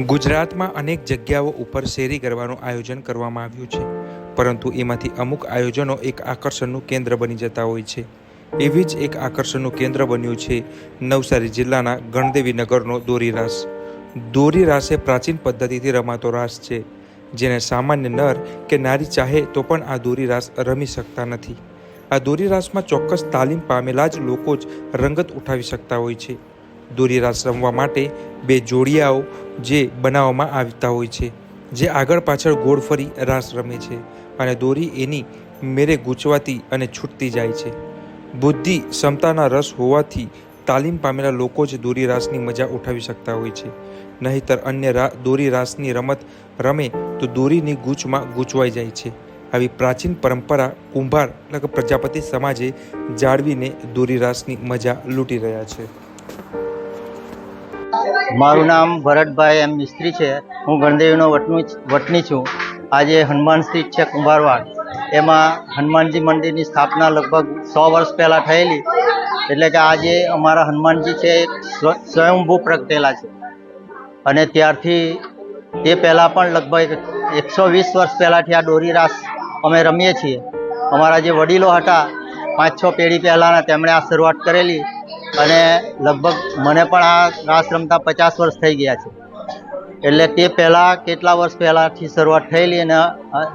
ગુજરાતમાં અનેક જગ્યાઓ ઉપર શેરી ગરબાનું આયોજન કરવામાં આવ્યું છે, પરંતુ એમાંથી અમુક આયોજનો એક આકર્ષણનું કેન્દ્ર બની જતા હોય છે. એવી જ એક આકર્ષણનું કેન્દ્ર બન્યું છે નવસારી જિલ્લાના ગણદેવી નગરનો દોરી રાસ. દોરી રાસ એ પ્રાચીન પદ્ધતિથી રમાતો રાસ છે, જેને સામાન્ય નર કે નારી ચાહે તો પણ આ દોરી રાસ રમી શકતા નથી. આ દોરી રાસમાં ચોક્કસ તાલીમ પામેલા જ લોકો જ રંગત ઉઠાવી શકતા હોય છે. દોરી રાસ રમવા માટે બે જોડિયાઓ જે બનાવવામાં આવતા હોય છે, જે આગળ પાછળ ગોળ ફરી રાસ રમે છે અને દોરી એની મેરે ગૂંચવાતી અને છૂટતી જાય છે. બુદ્ધિ ક્ષમતાના રસ હોવાથી તાલીમ પામેલા લોકો જ દોરી રાસની મજા ઉઠાવી શકતા હોય છે. નહીંતર અન્ય દોરી રાસની રમત રમે તો દોરીની ગૂંચમાં ગૂંચવાઈ જાય છે. આવી પ્રાચીન પરંપરા કુંભાર એટલે કે પ્રજાપતિ સમાજે જાળવીને દોરી રાસની મજા લૂંટી રહ્યા છે. મારું નામ ભરતભાઈ એમ મિસ્ત્રી છે. હું ગણદેવીનો વતની છું. આજે હનુમાન સ્થિત છે કુંભારવાડ. એમાં હનુમાનજી મંદિરની સ્થાપના લગભગ 100 વર્ષ પહેલાં થયેલી. એટલે કે આજે અમારા હનુમાનજી છે એક સ્વયંભૂ પ્રગટેલા છે અને ત્યારથી તે પહેલાં પણ લગભગ 120 વર્ષ પહેલાંથી આ દોરી રાસ અમે રમીએ છીએ. અમારા જે વડીલો હતા 5-6 પેઢી પહેલાંના તેમણે આ શરૂઆત કરેલી અને લગભગ મને પણ આ રાસ રમતા 50 વર્ષ થઈ ગયા છે. એટલે તે પહેલાં કેટલા વર્ષ પહેલાંથી શરૂઆત થયેલી અને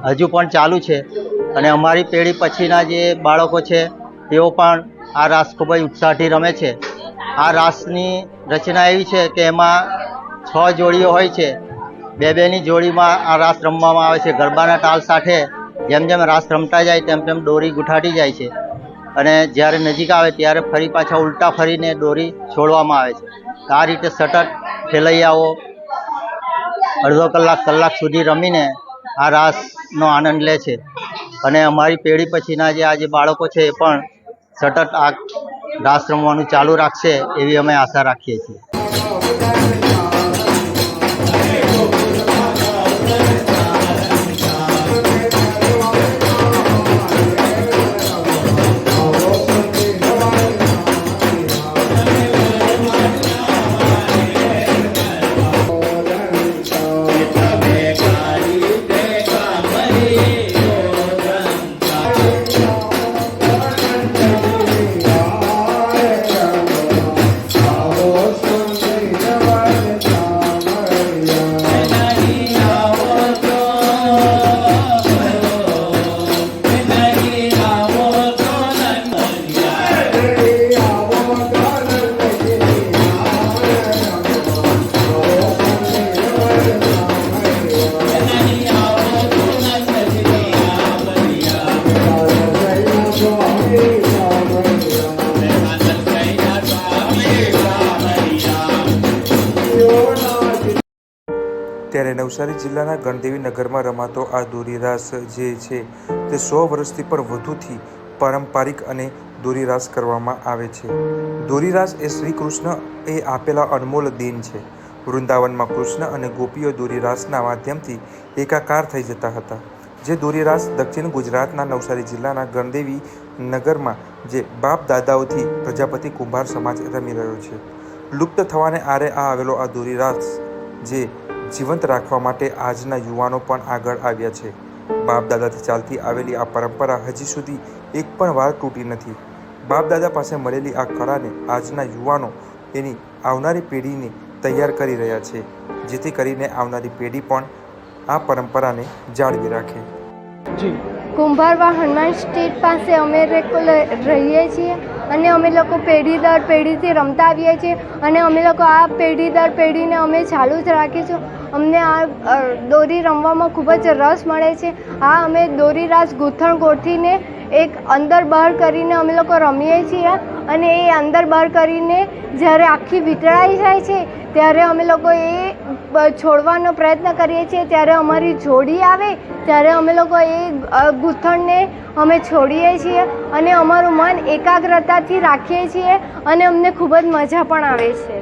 હજુ પણ ચાલુ છે. અને અમારી પેઢી પછીના જે બાળકો છે તેઓ પણ આ રાસ ખૂબ જ ઉત્સાહથી રમે છે. આ રાસની રચના એવી છે કે એમાં 6 જોડીઓ હોય છે. બે-બેની જોડીમાં આ રાસ રમવામાં આવે છે. ગરબાના તાલ સાથે જેમ જેમ રાસ રમતા જાય તેમ તેમ દોરી ગુઠાતી જાય છે અને જ્યારે નજીક આવે ત્યારે ફરી પાછા ઉલટા ફરીને દોરી છોડવામાં આવે છે. આ રીતે સતત ખેલૈયાઓ અડધો કલાક સુધી રમીને આ રાસનો આનંદ લે છે અને અમારી પેઢી પછીના જે આજે બાળકો છે એ પણ સતત આ રાસ રમવાનું ચાલુ રાખશે એવી અમે આશા રાખીએ છીએ. ત્યારે નવસારી જિલ્લાના ગણદેવી નગરમાં રમાતો આ દોરી રાસ જે છે તે 100 વર્ષથી પણ વધુથી પારંપરિક અને દોરી રાસ કરવામાં આવે છે. દોરી રાસ એ શ્રી કૃષ્ણ એ આપેલા અનમોલ દેન છે. વૃંદાવનમાં કૃષ્ણ અને ગોપીઓ દોરી રાસના માધ્યમથી એકાકાર થઈ જતા હતા. જે દોરી રાસ દક્ષિણ ગુજરાતના નવસારી જિલ્લાના ગણદેવી નગરમાં જે બાપ દાદાઓથી પ્રજાપતિ કુંભાર સમાજ રમી રહ્યો છે. લુપ્ત થવાને આરે આવેલો આ દોરી રાસ જે જીવંત રાખવા માટે આજના યુવાનો પણ આગળ આવ્યા છે. બાપ દાદાથી ચાલતી આવેલી આ પરંપરા હજી સુધી એક પણ વાર તૂટી નથી. બાપ દાદા પાસે મળેલી આ કળાને આજના યુવાનો એની આવનારી પેઢીને તૈયાર કરી રહ્યા છે, જેથી કરીને આવનારી પેઢી પણ આ પરંપરાને જાળવી રાખે. કુંભારવાડ હનુમાન સ્ટ્રીટ પાસે અમે રહીએ છીએ અને અમે લોકો પેઢી દર પેઢીથી રમતા આવીએ છીએ અને અમે લોકો આ પેઢી દર પેઢીને અમે ચાલુ જ રાખીશું. અમને આ દોરી રમવામાં ખૂબ જ રસ મળે છે. આ અમે દોરી રાસ ગૂંથણ ગોઠવીને એક અંદર બહાર કરીને અમે લોકો રમીએ છીએ અને એ અંદર બહાર કરીને જ્યારે આખી વીંટળાઈ જાય છે ત્યારે અમે લોકો એ છોડવાનો પ્રયત્ન કરીએ છીએ. ત્યારે અમારી જોડી આવે ત્યારે અમે લોકો એ ગૂંથણને અમે છોડીએ છીએ અને અમારું મન એકાગ્રતાથી રાખીએ છીએ અને અમને ખૂબ જ મજા પણ આવે છે.